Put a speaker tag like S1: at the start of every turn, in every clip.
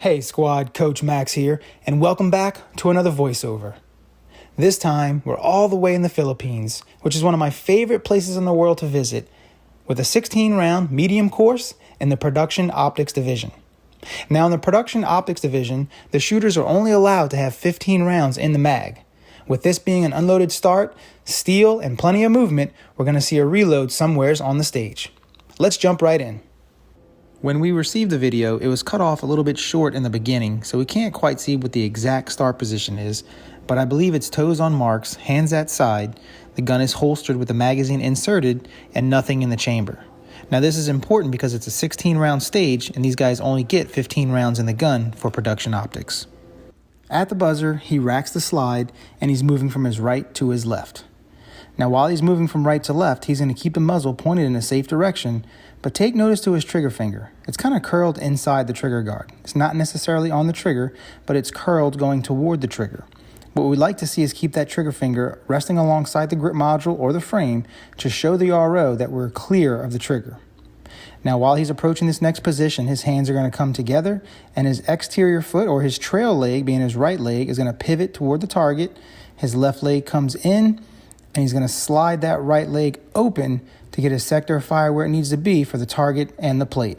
S1: Hey squad, Coach Max here, and welcome back to another voiceover. This time, we're all the way in the Philippines, which is one of my favorite places in the world to visit, with a 16-round medium course in the Production Optics Division. Now in the Production Optics Division, the shooters are only allowed to have 15 rounds in the mag. With this being an unloaded start, steel, and plenty of movement, we're going to see a reload somewheres on the stage. Let's jump right in. When we received the video, it was cut off a little bit short in the beginning, so we can't quite see what the exact start position is, but I believe it's toes on marks, hands at side, the gun is holstered with the magazine inserted, and nothing in the chamber. Now this is important because it's a 16-round stage, and these guys only get 15 rounds in the gun for production optics. At the buzzer, he racks the slide, and he's moving from his right to his left. Now while he's moving from right to left, he's going to keep the muzzle pointed in a safe direction, but take notice to his trigger finger. It's kind of curled inside the trigger guard. It's not necessarily on the trigger, but it's curled going toward the trigger. What we'd like to see is keep that trigger finger resting alongside the grip module or the frame to show the RO that we're clear of the trigger. Now while he's approaching this next position, his hands are going to come together and his exterior foot or his trail leg, being his right leg, is going to pivot toward the target. His left leg comes in and he's going to slide that right leg open to get his sector of fire where it needs to be for the target and the plate.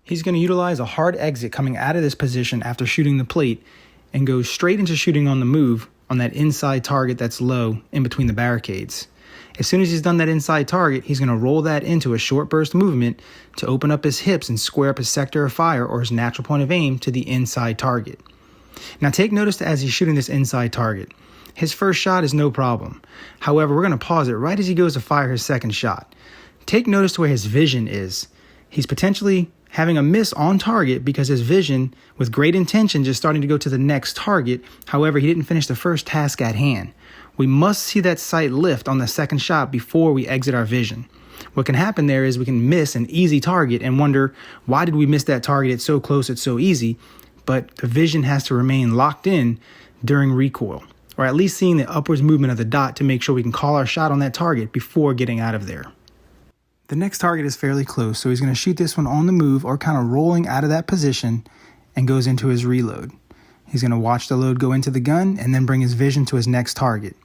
S1: He's going to utilize a hard exit coming out of this position after shooting the plate and go straight into shooting on the move on that inside target that's low in between the barricades. As soon as he's done that inside target, he's going to roll that into a short burst movement to open up his hips and square up his sector of fire or his natural point of aim to the inside target. Now take notice that as he's shooting this inside target, his first shot is no problem. However, we're going to pause it right as he goes to fire his second shot. Take notice to where his vision is. He's potentially having a miss on target because his vision, with great intention, just starting to go to the next target. However, he didn't finish the first task at hand. We must see that sight lift on the second shot before we exit our vision. What can happen there is we can miss an easy target and wonder, why did we miss that target? It's so close, it's so easy. But the vision has to remain locked in during recoil, or at least seeing the upwards movement of the dot to make sure we can call our shot on that target before getting out of there. The next target is fairly close, so he's going to shoot this one on the move or kind of rolling out of that position and goes into his reload. He's going to watch the load go into the gun and then bring his vision to his next target.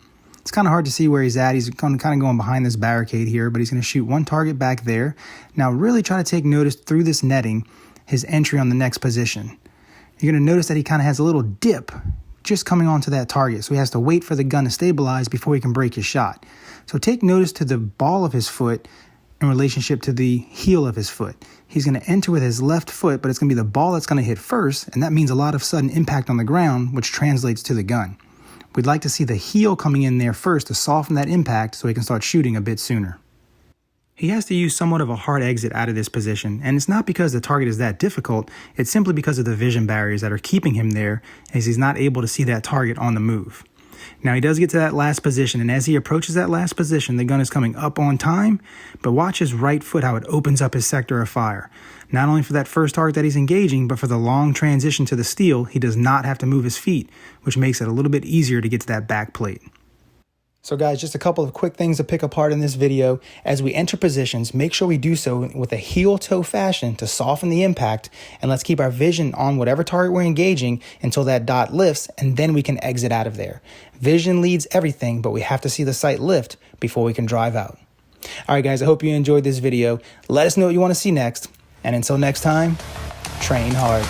S1: It's kind of hard to see where he's at. He's kind of going behind this barricade here, but he's going to shoot one target back there. Now really try to take notice through this netting, his entry on the next position. You're going to notice that he kind of has a little dip just coming onto that target, so he has to wait for the gun to stabilize before he can break his shot. So take notice to the ball of his foot in relationship to the heel of his foot. He's going to enter with his left foot, but it's going to be the ball that's going to hit first, and that means a lot of sudden impact on the ground, which translates to the gun. We'd like to see the heel coming in there first to soften that impact so he can start shooting a bit sooner. He has to use somewhat of a hard exit out of this position, and it's not because the target is that difficult, it's simply because of the vision barriers that are keeping him there as he's not able to see that target on the move. Now he does get to that last position, and as he approaches that last position, the gun is coming up on time, but watch his right foot how it opens up his sector of fire. Not only for that first target that he's engaging, but for the long transition to the steel, he does not have to move his feet, which makes it a little bit easier to get to that back plate. So guys, just a couple of quick things to pick apart in this video. As we enter positions, make sure we do so with a heel-toe fashion to soften the impact, and let's keep our vision on whatever target we're engaging until that dot lifts, and then we can exit out of there. Vision leads everything, but we have to see the sight lift before we can drive out. All right guys, I hope you enjoyed this video. Let us know what you want to see next, and until next time, train hard.